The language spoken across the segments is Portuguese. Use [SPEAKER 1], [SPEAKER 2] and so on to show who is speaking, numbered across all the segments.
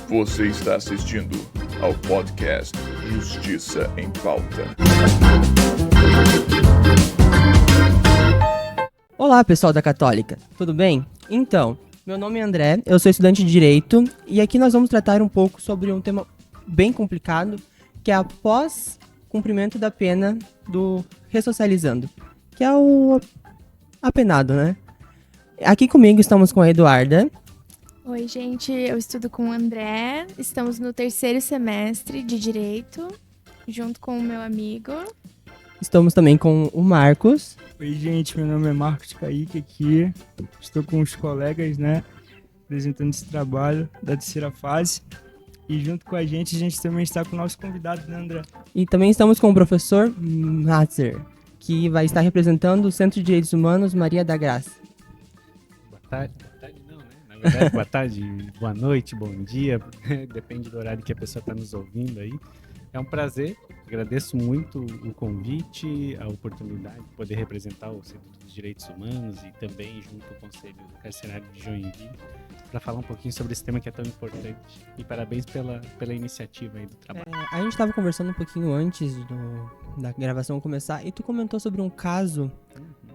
[SPEAKER 1] Você está assistindo ao podcast Justiça em Pauta.
[SPEAKER 2] Olá, pessoal da Católica, tudo bem? Então, meu nome é André, eu sou estudante de Direito e aqui nós vamos tratar um pouco sobre um tema bem complicado, que é após cumprimento da pena do ressocializando, que é o apenado, né? Aqui comigo estamos com a Eduarda.
[SPEAKER 3] Oi, gente, eu estudo com o André, estamos no 3º semestre de Direito, junto com o meu amigo.
[SPEAKER 2] Estamos também com o Marcos.
[SPEAKER 4] Oi, gente, meu nome é Marcos Kaique aqui, estou com os colegas, apresentando esse trabalho da terceira fase. E junto com a gente também está com o nosso convidado, né, André?
[SPEAKER 2] E também estamos com o professor Matzer, que vai estar representando o Centro de Direitos Humanos Maria da Graça.
[SPEAKER 5] Boa tarde não, né? Na verdade, boa tarde, boa noite, bom dia, depende do horário que a pessoa está nos ouvindo aí. É um prazer, agradeço muito o convite, a oportunidade de poder representar o Centro dos Direitos Humanos e também junto ao Conselho Carcerário de Joinville, para falar um pouquinho sobre esse tema que é tão importante. E parabéns pela iniciativa aí do trabalho.
[SPEAKER 2] A gente estava conversando um pouquinho antes da gravação começar e tu comentou sobre um caso.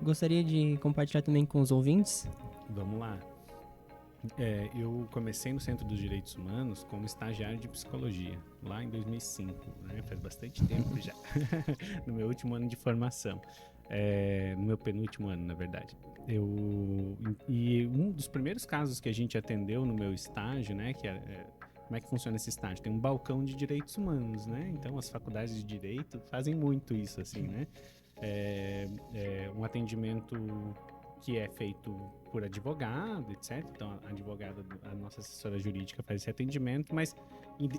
[SPEAKER 2] Gostaria de compartilhar também com os ouvintes?
[SPEAKER 5] Vamos lá. Eu comecei no Centro dos Direitos Humanos como estagiário de psicologia, lá em 2005, né? Faz bastante tempo já, no meu último ano de formação, no meu penúltimo ano, na verdade. E um dos primeiros casos que a gente atendeu no meu estágio, né, como é que funciona esse estágio? Tem um balcão de direitos humanos, né? Então as faculdades de direito fazem muito isso, assim, né? Um atendimento que é feito por advogado, etc. Então, a advogada, a nossa assessora jurídica faz esse atendimento, mas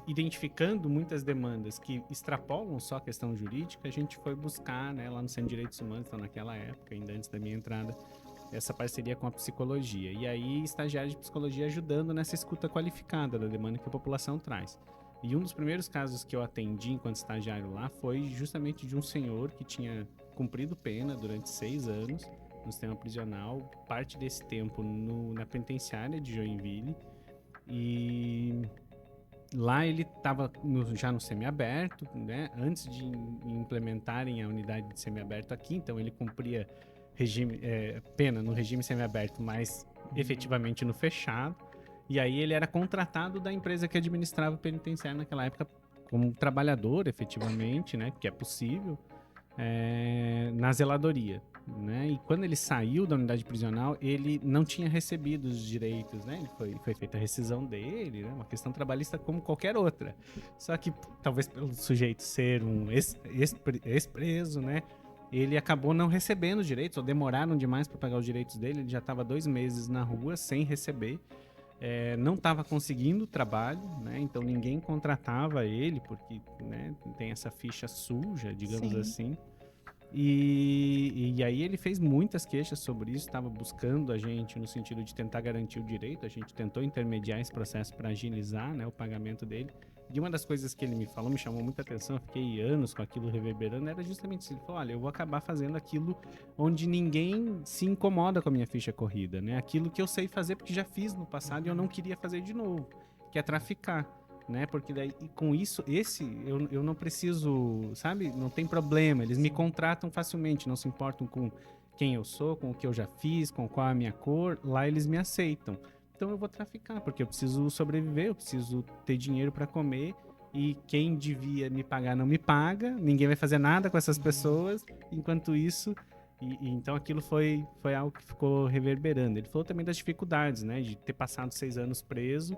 [SPEAKER 5] identificando muitas demandas que extrapolam só a questão jurídica, a gente foi buscar, né, lá no Centro de Direitos Humanos, então naquela época, ainda antes da minha entrada, essa parceria com a psicologia. E aí, estagiários de psicologia ajudando nessa escuta qualificada da demanda que a população traz. E um dos primeiros casos que eu atendi enquanto estagiário lá foi justamente de um senhor que tinha cumprido pena durante 6 anos, no sistema prisional, parte desse tempo na penitenciária de Joinville, e lá ele estava já no semiaberto, né? Antes de implementarem a unidade de semiaberto aqui, então ele cumpria pena no regime semiaberto, mas efetivamente no fechado, e aí ele era contratado da empresa que administrava o penitenciário naquela época como trabalhador, efetivamente, né? Que é possível, na zeladoria. Né? E quando ele saiu da unidade prisional, ele não tinha recebido os direitos, né? Foi feita a rescisão dele, né? Uma questão trabalhista como qualquer outra. Só que, talvez pelo sujeito ser um ex-preso, né? Ele acabou não recebendo os direitos, ou demoraram demais para pagar os direitos dele. Ele já estava 2 meses na rua sem receber. Não estava conseguindo trabalho, né? Então ninguém contratava ele, porque, né, tem essa ficha suja, digamos assim. E aí ele fez muitas queixas sobre isso, estava buscando a gente no sentido de tentar garantir o direito. A gente tentou intermediar esse processo para agilizar, né, o pagamento dele. E uma das coisas que ele me falou, me chamou muita atenção, eu fiquei anos com aquilo reverberando, era justamente isso. Ele falou, olha, eu vou acabar fazendo aquilo onde ninguém se incomoda com a minha ficha corrida, né? Aquilo que eu sei fazer porque já fiz no passado e eu não queria fazer de novo, que é traficar. Né? Porque daí, com isso, eu não preciso, sabe? Não tem problema, eles me contratam facilmente, não se importam com quem eu sou, com o que eu já fiz, com qual é a minha cor, lá eles me aceitam. Então eu vou traficar, porque eu preciso sobreviver, eu preciso ter dinheiro para comer, e quem devia me pagar não me paga, ninguém vai fazer nada com essas pessoas, enquanto isso... Então aquilo foi algo que ficou reverberando. Ele falou também das dificuldades, né? De ter passado 6 anos preso,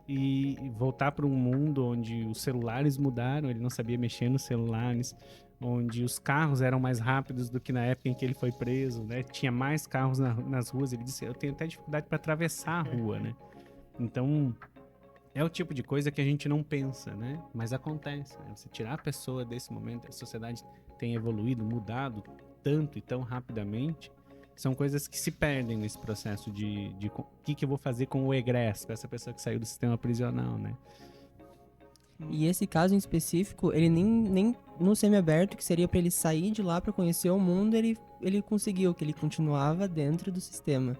[SPEAKER 5] e voltar para um mundo onde os celulares mudaram, ele não sabia mexer nos celulares, onde os carros eram mais rápidos do que na época em que ele foi preso, né? Tinha mais carros nas ruas. Ele disse, eu tenho até dificuldade para atravessar a rua, né? Então, é o tipo de coisa que a gente não pensa, né? Mas acontece, né? Você tirar a pessoa desse momento, a sociedade tem evoluído, mudado tanto e tão rapidamente, são coisas que se perdem nesse processo de o que eu vou fazer com o egresso, com essa pessoa que saiu do sistema prisional, né?
[SPEAKER 2] E esse caso em específico, ele nem no semiaberto, que seria para ele sair de lá para conhecer o mundo, ele conseguiu, que ele continuava dentro do sistema.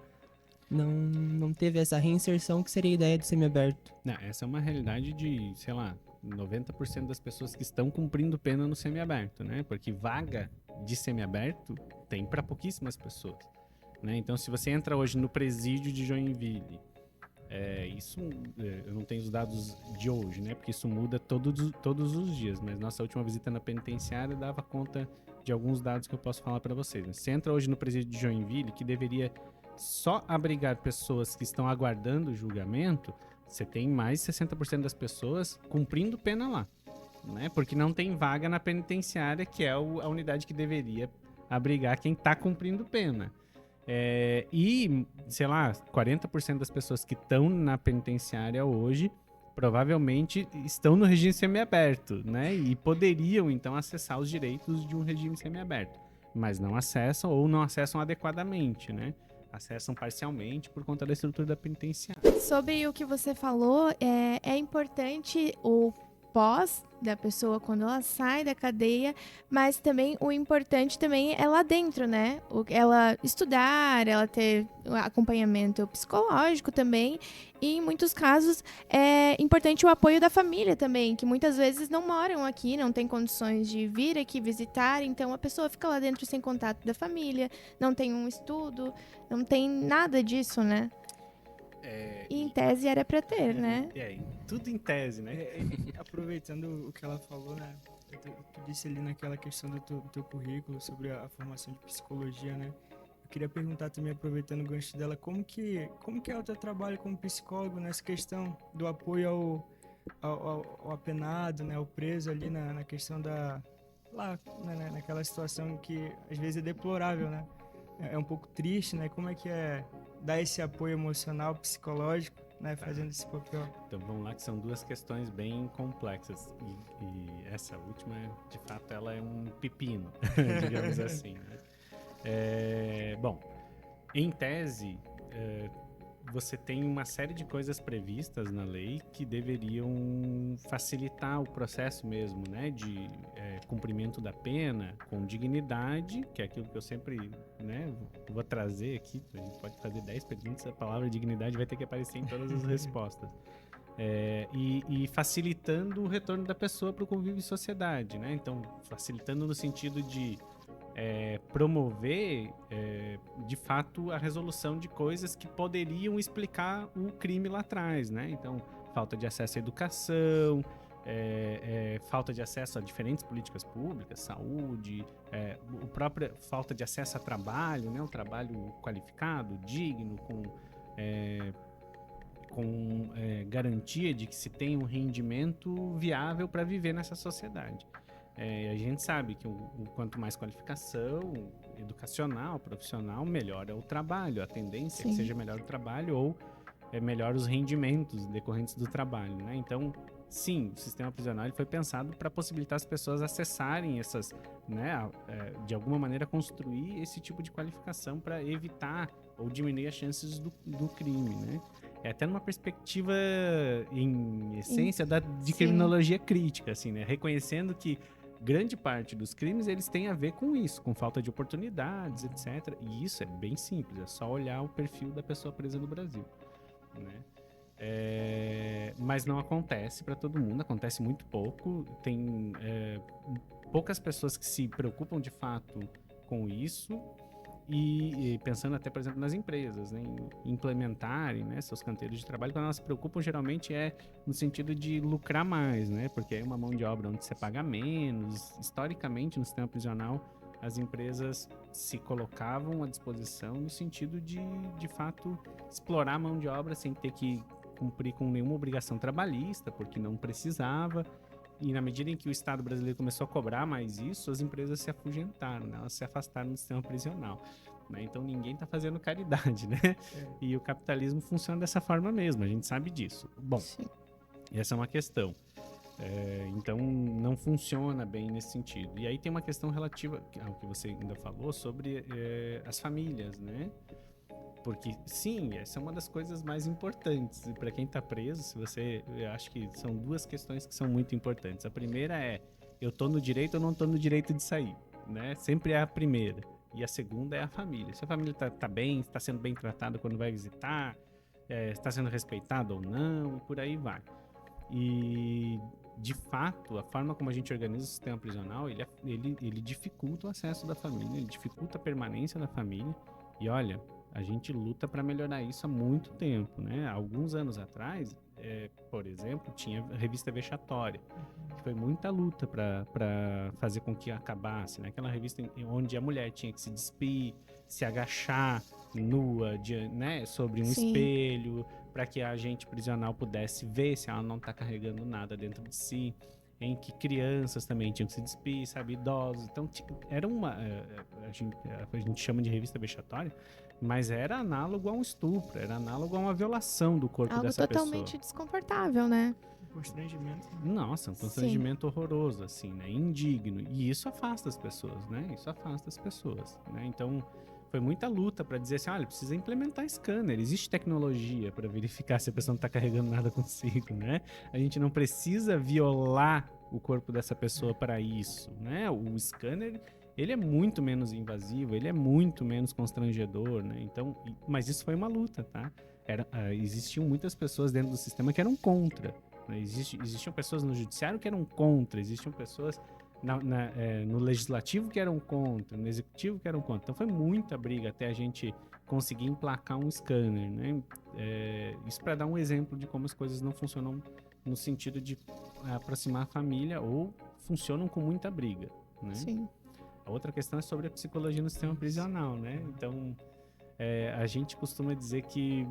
[SPEAKER 2] não teve essa reinserção que seria a ideia do semiaberto.
[SPEAKER 5] Não, essa é uma realidade de, sei lá, 90% das pessoas que estão cumprindo pena no semiaberto, né? Porque vaga de semiaberto tem para pouquíssimas pessoas, né? Então, se você entra hoje no presídio de Joinville, eu não tenho os dados de hoje, né? Porque isso muda todos os dias, mas nossa última visita na penitenciária dava conta de alguns dados que eu posso falar para vocês. Você entra hoje no presídio de Joinville, que deveria só abrigar pessoas que estão aguardando o julgamento, você tem mais de 60% das pessoas cumprindo pena lá, né? Porque não tem vaga na penitenciária, que é a unidade que deveria abrigar quem está cumprindo pena. E, sei lá, 40% das pessoas que estão na penitenciária hoje provavelmente estão no regime semiaberto, né? E poderiam, então, acessar os direitos de um regime semiaberto, mas não acessam ou não acessam adequadamente, né? Acessam parcialmente por conta da estrutura da penitenciária.
[SPEAKER 3] Sobre o que você falou, é importante o pós da pessoa quando ela sai da cadeia, mas também o importante também é lá dentro, né? Ela estudar, ela ter acompanhamento psicológico também, e em muitos casos é importante o apoio da família também, que muitas vezes não moram aqui, não tem condições de vir aqui visitar, então a pessoa fica lá dentro sem contato da família, não tem um estudo, não tem nada disso, né? E em tese era pra ter, né?
[SPEAKER 5] Tudo em tese, né?
[SPEAKER 4] Aproveitando o que ela falou, né? Tu disse ali naquela questão do teu currículo sobre a formação de psicologia, né? Eu queria perguntar também, aproveitando o gancho dela, como que é o teu trabalho como psicólogo nessa questão do apoio ao apenado, né? Ao preso ali na questão naquela situação que às vezes é deplorável, né? É um pouco triste, né? Como é que é dar esse apoio emocional, psicológico, né? Fazendo esse papel.
[SPEAKER 5] Então vamos lá, que são duas questões bem complexas. E essa última, de fato, ela é um pepino, digamos assim, né? Bom, em tese, você tem uma série de coisas previstas na lei que deveriam facilitar o processo mesmo, né, de cumprimento da pena com dignidade, que é aquilo que eu sempre, né, vou trazer aqui. A gente pode fazer 10 perguntas, a palavra dignidade vai ter que aparecer em todas as respostas. E facilitando o retorno da pessoa para o convívio em sociedade, né? Então, facilitando no sentido de promover, de fato, a resolução de coisas que poderiam explicar o crime lá atrás, né? Então, falta de acesso à educação, falta de acesso a diferentes políticas públicas, saúde, a própria falta de acesso a trabalho, né? Um trabalho qualificado, digno, com garantia de que se tem um rendimento viável para viver nessa sociedade. A gente sabe que o quanto mais qualificação educacional, profissional, melhor é o trabalho. A tendência é que seja melhor o trabalho ou melhor os rendimentos decorrentes do trabalho, né? Então, sim, o sistema prisional foi pensado para possibilitar as pessoas acessarem essas, né, de alguma maneira construir esse tipo de qualificação para evitar ou diminuir as chances do crime, né? Até numa perspectiva, em essência, de criminologia crítica, assim, né? Reconhecendo que grande parte dos crimes, eles têm a ver com isso, com falta de oportunidades, etc. E isso é bem simples, é só olhar o perfil da pessoa presa no Brasil, né? Mas não acontece para todo mundo, acontece muito pouco. Tem poucas pessoas que se preocupam de fato com isso. E pensando até, por exemplo, nas empresas, né, em implementarem, né, seus canteiros de trabalho, quando elas se preocupam, geralmente no sentido de lucrar mais, né, porque é uma mão de obra onde você paga menos. Historicamente, no sistema prisional, as empresas se colocavam à disposição no sentido de fato, explorar a mão de obra sem ter que cumprir com nenhuma obrigação trabalhista, porque não precisava. E na medida em que o Estado brasileiro começou a cobrar mais isso, as empresas se afugentaram, né? Elas se afastaram do sistema prisional, né? Então ninguém está fazendo caridade, né? E o capitalismo funciona dessa forma mesmo, a gente sabe disso. Bom, essa é uma questão. Então não funciona bem nesse sentido. E aí tem uma questão relativa ao que você ainda falou sobre as famílias, né? Porque, sim, essa é uma das coisas mais importantes. E para quem está preso, eu acho que são duas questões que são muito importantes. A primeira é, eu estou no direito ou não estou no direito de sair, né? Sempre é a primeira. E a segunda é a família. Se a família tá bem, está sendo bem tratada quando vai visitar, está sendo respeitada ou não, e por aí vai. E, de fato, a forma como a gente organiza o sistema prisional, ele dificulta o acesso da família, ele dificulta a permanência da família. E olha, a gente luta para melhorar isso há muito tempo, né? Alguns anos atrás, por exemplo, tinha a revista Vexatória, que foi muita luta para fazer com que acabasse, né? Aquela revista onde a mulher tinha que se despir, se agachar nua, né? Sobre um
[SPEAKER 3] Sim.
[SPEAKER 5] espelho, para que a agente prisional pudesse ver se ela não está carregando nada dentro de si, em que crianças também tinham que se despir, sabe, idosos. Então, era a gente chama de revista vexatória, mas era análogo a um estupro, era análogo a uma violação do corpo
[SPEAKER 3] Algo
[SPEAKER 5] dessa
[SPEAKER 3] totalmente
[SPEAKER 5] pessoa.
[SPEAKER 3] desconfortável, né?
[SPEAKER 4] Constrangimento.
[SPEAKER 5] Nossa, um constrangimento horroroso, assim, né? Indigno. E isso afasta as pessoas, né? Isso afasta as pessoas, né? Então, foi muita luta para dizer assim, olha, precisa implementar scanner. Existe tecnologia para verificar se a pessoa não está carregando nada consigo, né? A gente não precisa violar o corpo dessa pessoa para isso, né? O scanner, ele é muito menos invasivo, ele é muito menos constrangedor, né? Então, mas isso foi uma luta, tá? Existiam muitas pessoas dentro do sistema que eram contra, né? Existiam pessoas no judiciário que eram contra, existiam pessoas no legislativo que eram contra, no executivo que eram contra. Então foi muita briga até a gente conseguir emplacar um scanner, né? Isso para dar um exemplo de como as coisas não funcionam no sentido de aproximar a família ou funcionam com muita briga, né?
[SPEAKER 3] Sim.
[SPEAKER 5] A outra questão é sobre a psicologia no sistema prisional, né? Então, a gente costuma dizer que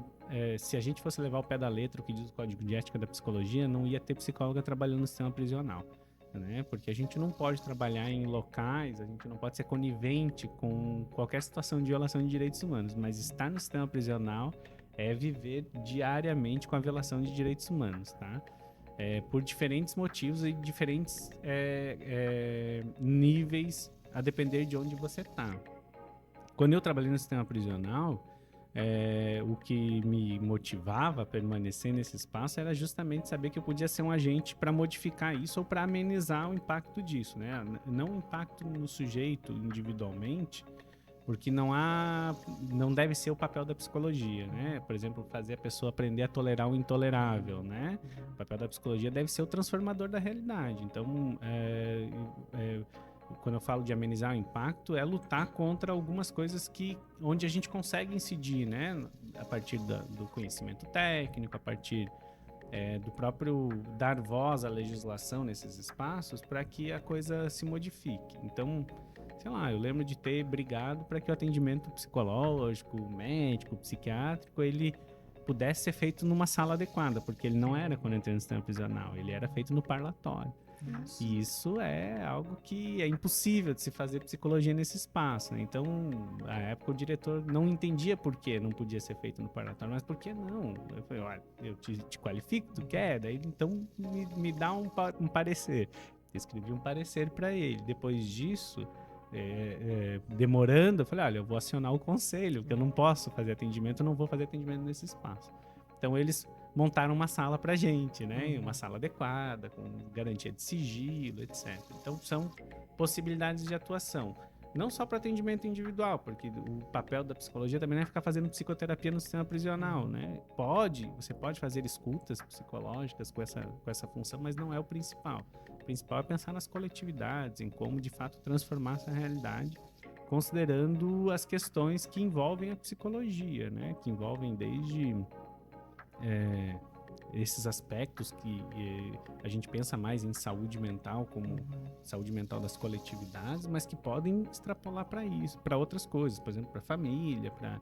[SPEAKER 5] se a gente fosse levar o pé da letra o que diz o Código de Ética da Psicologia, não ia ter psicóloga trabalhando no sistema prisional, né? Porque a gente não pode trabalhar em locais, a gente não pode ser conivente com qualquer situação de violação de direitos humanos, mas estar no sistema prisional é viver diariamente com a violação de direitos humanos, tá? Por diferentes motivos e diferentes níveis, a depender de onde você está. Quando eu trabalhei no sistema prisional, o que me motivava a permanecer nesse espaço era justamente saber que eu podia ser um agente para modificar isso ou para amenizar o impacto disso, né? Não o impacto no sujeito individualmente, porque não deve ser o papel da psicologia, né? Por exemplo, fazer a pessoa aprender a tolerar o intolerável, né? O papel da psicologia deve ser o transformador da realidade. Então, quando eu falo de amenizar o impacto, é lutar contra algumas coisas onde a gente consegue incidir, né? A partir do conhecimento técnico, a partir do próprio dar voz à legislação nesses espaços para que a coisa se modifique. Então, sei lá, eu lembro de ter brigado para que o atendimento psicológico, médico, psiquiátrico, ele pudesse ser feito numa sala adequada, porque ele não era quando eu entrei no sistema prisional, ele era feito no parlatório. E isso é algo que é impossível de se fazer psicologia nesse espaço, né? Então, à época, o diretor não entendia por que não podia ser feito no parlatório, mas por que não? Eu falei, olha, eu te qualifico, tu quer? Daí, então, me dá um parecer. Eu escrevi um parecer para ele. Depois disso, demorando, eu falei, olha, eu vou acionar o conselho, porque eu não posso fazer atendimento, eu não vou fazer atendimento nesse espaço. Então, eles montaram uma sala pra gente, né? Uma sala adequada, com garantia de sigilo, etc. Então, são possibilidades de atuação. Não só para atendimento individual, porque o papel da psicologia também não é ficar fazendo psicoterapia no sistema prisional, né? Você pode fazer escutas psicológicas com essa função, mas não é o principal. O principal é pensar nas coletividades, em como, de fato, transformar essa realidade, considerando as questões que envolvem a psicologia, né? Que envolvem desde esses aspectos que a gente pensa mais em saúde mental, como saúde mental das coletividades, mas que podem extrapolar para isso, para outras coisas, por exemplo, para a família, para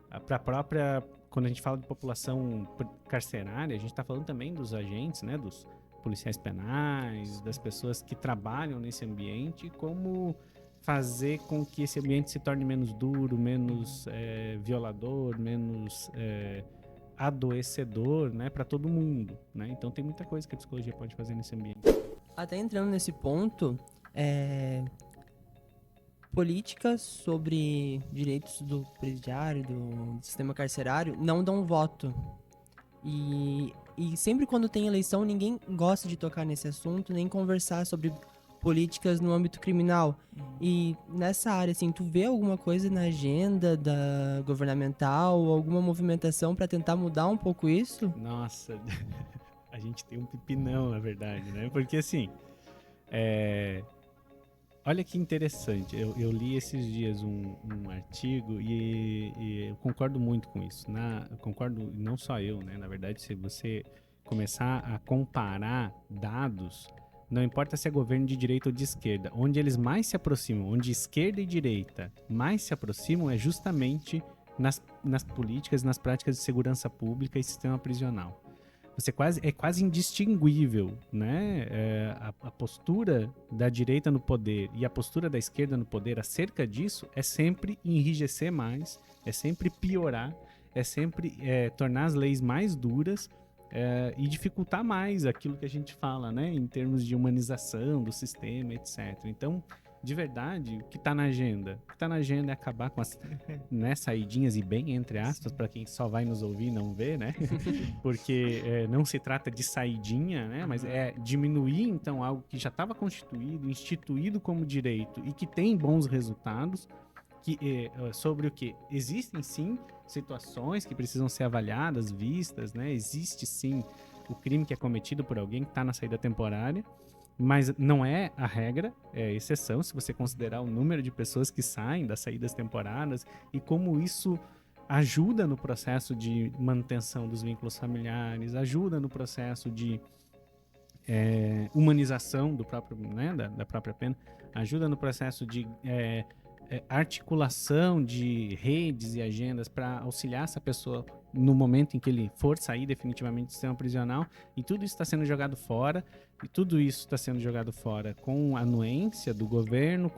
[SPEAKER 5] a própria... Quando a gente fala de população carcerária, a gente está falando também dos agentes, né, dos policiais penais, das pessoas que trabalham nesse ambiente, como fazer com que esse ambiente se torne menos duro, menos violador, menos adoecedor, né, para todo mundo, né? Então tem muita coisa que a psicologia pode fazer nesse ambiente.
[SPEAKER 2] Até entrando nesse ponto, políticas sobre direitos do presidiário, do sistema carcerário, não dão voto. E sempre quando tem eleição, ninguém gosta de tocar nesse assunto, nem conversar sobre políticas no âmbito criminal. E nessa área, assim, tu vê alguma coisa na agenda da governamental, alguma movimentação para tentar mudar um pouco isso?
[SPEAKER 5] Nossa, a gente tem um pepinão, na verdade, né? Porque assim, olha que interessante. Eu li esses dias um artigo e eu concordo muito com isso. Eu concordo, não só eu, né? Na verdade, se você começar a comparar dados, não importa se é governo de direita ou de esquerda, onde eles mais se aproximam, onde esquerda e direita mais se aproximam é justamente nas políticas, nas práticas de segurança pública e sistema prisional. É quase indistinguível, né? A postura da direita no poder e a postura da esquerda no poder acerca disso é sempre enrijecer mais, é sempre piorar, é sempre tornar as leis mais duras e dificultar mais aquilo que a gente fala, né? Em termos de humanização do sistema, etc. Então, de verdade, o que está na agenda? O que está na agenda é acabar com as saidinhas, e bem entre aspas, para quem só vai nos ouvir e não vê, né? Porque não se trata de saidinha, né? Mas é diminuir, então, algo que já estava constituído, instituído como direito e que tem bons resultados, sobre o que existem, sim, situações que precisam ser avaliadas, vistas, né? Existe, sim, o crime que é cometido por alguém que está na saída temporária, mas não é a regra, é a exceção, se você considerar o número de pessoas que saem das saídas temporárias e como isso ajuda no processo de manutenção dos vínculos familiares, ajuda no processo de humanização do próprio, né, da própria pena, ajuda no processo de articulação de redes e agendas para auxiliar essa pessoa no momento em que ele for sair definitivamente do sistema prisional, e tudo isso está sendo jogado fora, e tudo isso está sendo jogado fora com a anuência do governo,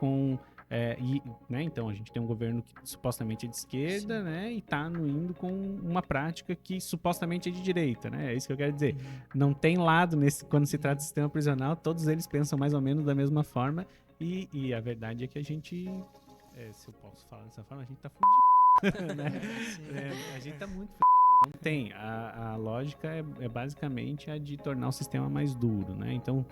[SPEAKER 5] né, então a gente tem um governo que supostamente é de esquerda, né, e está anuindo com uma prática que supostamente é de direita, né, é isso que eu quero dizer. Não tem lado quando se trata de sistema prisional, todos eles pensam mais ou menos da mesma forma, e a verdade é que a gente, se eu posso falar dessa forma, a gente tá fudido, né? A gente tá muito fudido. Não tem. A lógica é basicamente a de tornar o sistema mais duro, né? Então,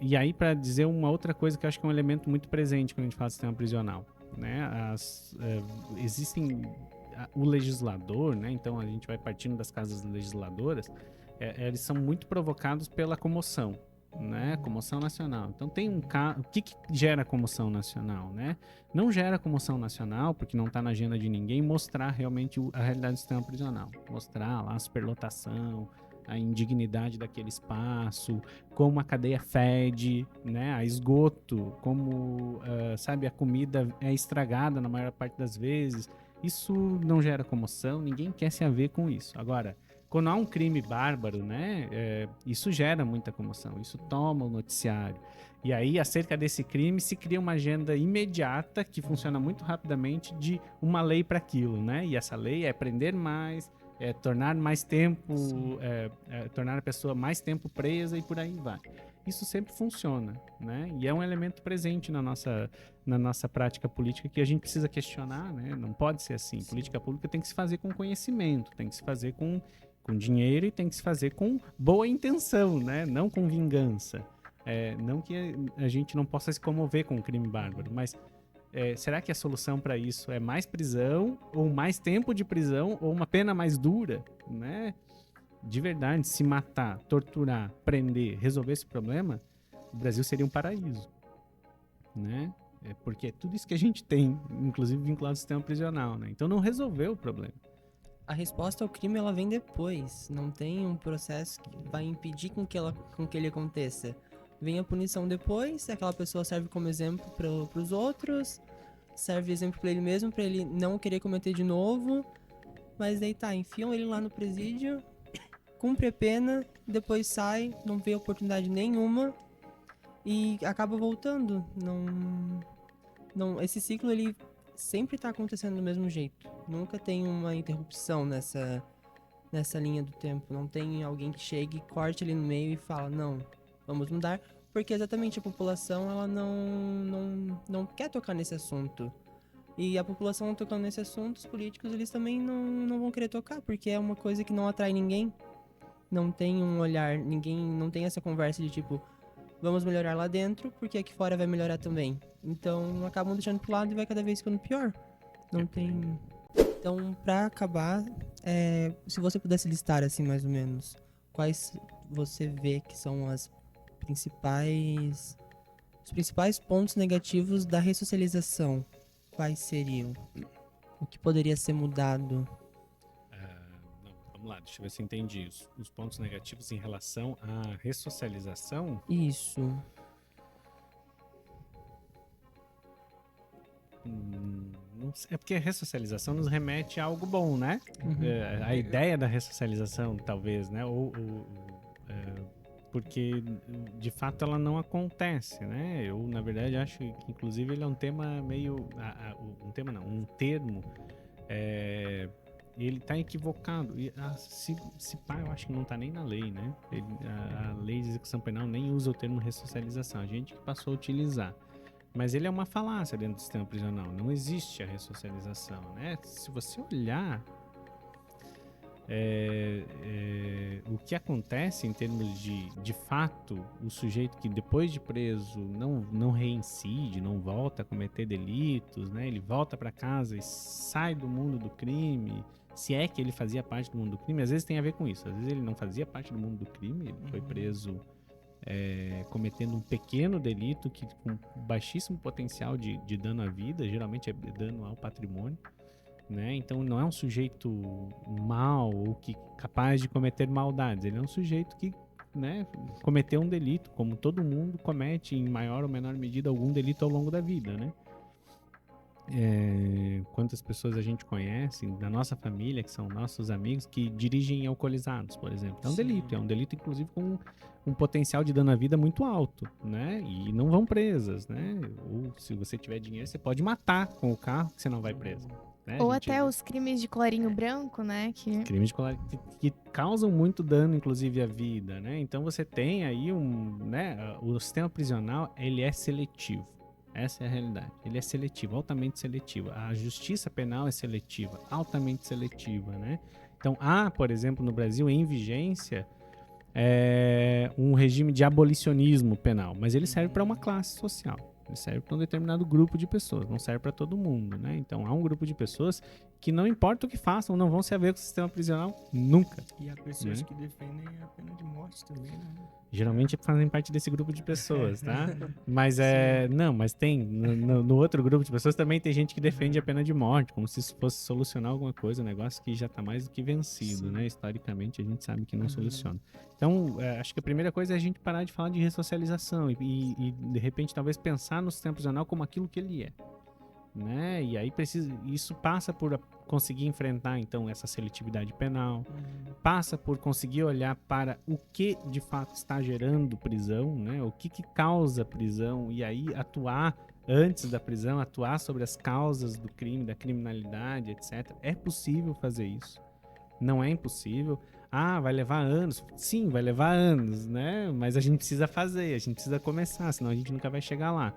[SPEAKER 5] e aí, para dizer uma outra coisa que eu acho que é um elemento muito presente quando a gente fala de sistema prisional, né? Existem o legislador, né? Então a gente vai partindo das casas legisladoras, eles são muito provocados pela comoção, né? Comoção nacional. Então tem o que gera comoção nacional, né? Não gera comoção nacional porque não está na agenda de ninguém mostrar realmente a realidade do sistema prisional, mostrar lá a superlotação, a indignidade daquele espaço, como a cadeia fede, né? A esgoto, como sabe, a comida é estragada na maior parte das vezes. Isso não gera comoção, ninguém quer se haver com isso. Agora, quando há um crime bárbaro, né, isso gera muita comoção, isso toma o noticiário. E aí, acerca desse crime, se cria uma agenda imediata, que funciona muito rapidamente, de uma lei para aquilo, né? E essa lei é prender mais, tornar mais tempo, tornar a pessoa mais tempo presa e por aí vai. Isso sempre funciona, né? E é um elemento presente na nossa prática política que a gente precisa questionar, né? Não pode ser assim. Política pública tem que se fazer com conhecimento, tem que se fazer com dinheiro e tem que se fazer com boa intenção, né? Não com vingança. Não que a gente não possa se comover com um crime bárbaro, mas será que a solução para isso é mais prisão, ou mais tempo de prisão, ou uma pena mais dura, né? De verdade, se matar, torturar, prender, resolver esse problema, o Brasil seria um paraíso, né? Porque é tudo isso que a gente tem, inclusive vinculado ao sistema prisional, né? Então não resolveu o problema.
[SPEAKER 2] A resposta ao crime, ela vem depois. Não tem um processo que vai impedir com que ele aconteça. Vem a punição depois, aquela pessoa serve como exemplo para os outros, serve exemplo para ele mesmo, para ele não querer cometer de novo. Mas daí tá, enfiam ele lá no presídio, cumpre a pena, depois sai, não vê oportunidade nenhuma e acaba voltando. Não, esse ciclo, ele sempre tá acontecendo do mesmo jeito. Nunca tem uma interrupção nessa linha do tempo. Não tem alguém que chegue, corte ali no meio e fala, não, vamos mudar. Porque exatamente a população, ela não quer tocar nesse assunto. E a população não tocando nesse assunto, os políticos, eles também não vão querer tocar, porque é uma coisa que não atrai ninguém. Não tem um olhar, ninguém não tem essa conversa de tipo, vamos melhorar lá dentro, porque aqui fora vai melhorar também. Então, acabam deixando pro lado e vai cada vez ficando pior. Não tem... Então, pra acabar, se você pudesse listar, assim, mais ou menos, quais você vê que são os principais pontos negativos da ressocialização, quais seriam? O que poderia ser mudado?
[SPEAKER 5] Não, vamos lá, deixa eu ver se eu entendi. Os pontos negativos em relação à ressocialização.
[SPEAKER 2] Isso.
[SPEAKER 5] Não sei, é porque a ressocialização nos remete a algo bom, né?
[SPEAKER 2] Uhum.
[SPEAKER 5] A ideia da ressocialização, talvez, né? Porque, de fato, ela não acontece, né? Eu, na verdade, acho que, inclusive, ele é um tema meio... um tema não, um termo... ele está equivocado. Se pá, eu acho que não está nem na lei, né? A lei de execução penal nem usa o termo ressocialização. A gente que passou a utilizar. Mas ele é uma falácia dentro do sistema prisional. Não existe a ressocialização, né? Se você olhar o que acontece em termos de fato, o sujeito que depois de preso não reincide, não volta a cometer delitos, né? Ele volta para casa e sai do mundo do crime, se é que ele fazia parte do mundo do crime. Às vezes tem a ver com isso, às vezes ele não fazia parte do mundo do crime, ele foi preso cometendo um pequeno delito que com baixíssimo potencial de dano à vida, geralmente é dano ao patrimônio, né? Então não é um sujeito mau ou que capaz de cometer maldades, ele é um sujeito que, né, cometeu um delito, como todo mundo comete em maior ou menor medida algum delito ao longo da vida, né? Quantas pessoas a gente conhece da nossa família, que são nossos amigos, que dirigem alcoolizados, por exemplo. É um delito inclusive com um potencial de dano à vida muito alto, né? E não vão presas, né? Ou se você tiver dinheiro, você pode matar com o carro que você não vai preso. Né?
[SPEAKER 3] Ou até os crimes de colarinho branco, né?
[SPEAKER 5] Crimes de colarinho que causam muito dano, inclusive, à vida, né? Então você tem aí o sistema prisional, ele é seletivo. Essa é a realidade. Ele é seletivo, altamente seletivo. A justiça penal é seletiva, altamente seletiva, né? Então há, por exemplo, no Brasil, em vigência, um regime de abolicionismo penal, mas ele serve para uma classe social. Ele serve para um determinado grupo de pessoas, não serve para todo mundo, né? Então há um grupo de pessoas que não importa o que façam, não vão se haver com o sistema prisional nunca.
[SPEAKER 4] E há pessoas que defendem a pena de morte também, né?
[SPEAKER 5] Geralmente fazem parte desse grupo de pessoas, tá? Mas mas tem, no outro grupo de pessoas também tem gente que defende a pena de morte, como se isso fosse solucionar alguma coisa, um negócio que já tá mais do que vencido, né? Historicamente a gente sabe que não soluciona. Então, acho que a primeira coisa é a gente parar de falar de ressocialização e de repente talvez pensar no sistema prisional como aquilo que ele é, né? E aí isso passa por conseguir enfrentar então essa seletividade penal, passa por conseguir olhar para o que de fato está gerando prisão, né? O que causa prisão, e aí atuar antes da prisão, atuar sobre as causas do crime, da criminalidade, etc. É possível fazer isso, não é impossível. Vai levar anos. Sim, vai levar anos, né? Mas a gente precisa fazer, a gente precisa começar, senão a gente nunca vai chegar lá.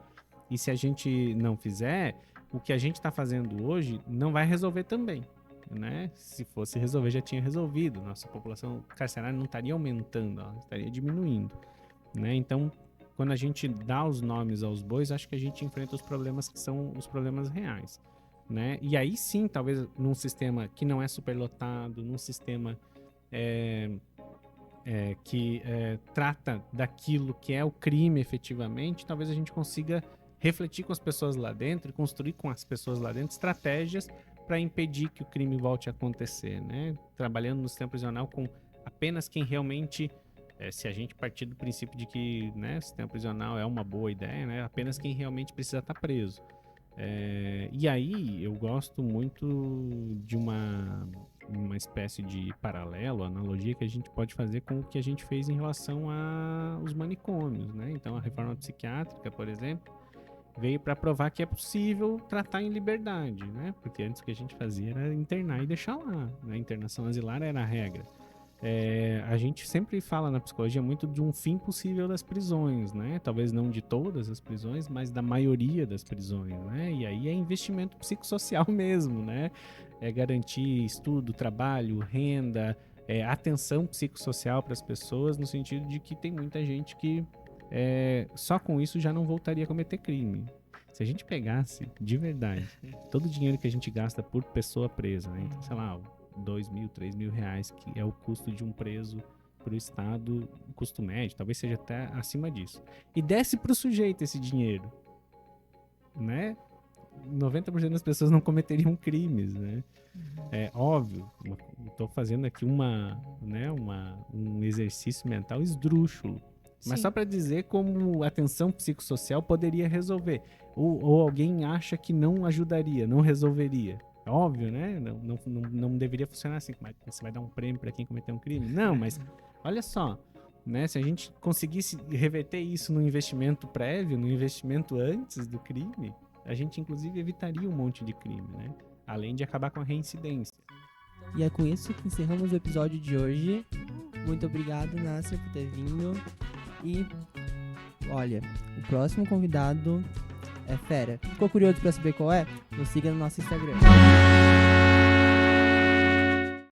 [SPEAKER 5] E se a gente não fizer, o que a gente está fazendo hoje não vai resolver também, né? Se fosse resolver, já tinha resolvido. Nossa população carcerária não estaria aumentando, ela estaria diminuindo, né? Então, quando a gente dá os nomes aos bois, acho que a gente enfrenta os problemas que são os problemas reais, né? E aí sim, talvez num sistema que não é superlotado, num sistema que trata daquilo que é o crime efetivamente, talvez a gente consiga refletir com as pessoas lá dentro e construir com as pessoas lá dentro estratégias para impedir que o crime volte a acontecer, né? Trabalhando no sistema prisional com apenas quem realmente, se a gente partir do princípio de que, né, o sistema prisional é uma boa ideia, né, apenas quem realmente precisa estar preso. E aí eu gosto muito de uma espécie de paralelo, analogia que a gente pode fazer com o que a gente fez em relação aos manicômios, né? Então a reforma psiquiátrica, por exemplo, veio para provar que é possível tratar em liberdade, né? Porque antes o que a gente fazia era internar e deixar lá, né? A internação asilar era a regra. A gente sempre fala na psicologia muito de um fim possível das prisões, né? Talvez não de todas as prisões, mas da maioria das prisões, né? E aí é investimento psicossocial mesmo, né? É garantir estudo, trabalho, renda, atenção psicossocial para as pessoas, no sentido de que tem muita gente que só com isso já não voltaria a cometer crime. Se a gente pegasse, de verdade, todo o dinheiro que a gente gasta por pessoa presa, né? Então, sei lá, 2 mil, 3 mil reais, que é o custo de um preso para o Estado, o custo médio, talvez seja até acima disso. E desse para o sujeito esse dinheiro, né? 90% das pessoas não cometeriam crimes, né? É óbvio, estou fazendo aqui um exercício mental esdrúxulo, mas
[SPEAKER 3] Sim.
[SPEAKER 5] só para dizer como a atenção psicossocial poderia resolver, ou alguém acha que não ajudaria, não resolveria. É óbvio, né? Não deveria funcionar assim. Mas você vai dar um prêmio para quem cometeu um crime? Não, mas olha só, né? Se a gente conseguisse reverter isso no investimento prévio, no investimento antes do crime, a gente inclusive evitaria um monte de crime, né? Além de acabar com a reincidência.
[SPEAKER 2] E é com isso que encerramos o episódio de hoje. Muito obrigado, Nasser, por ter vindo. E, olha, o próximo convidado é fera. Ficou curioso pra saber qual é? Nos siga no nosso Instagram.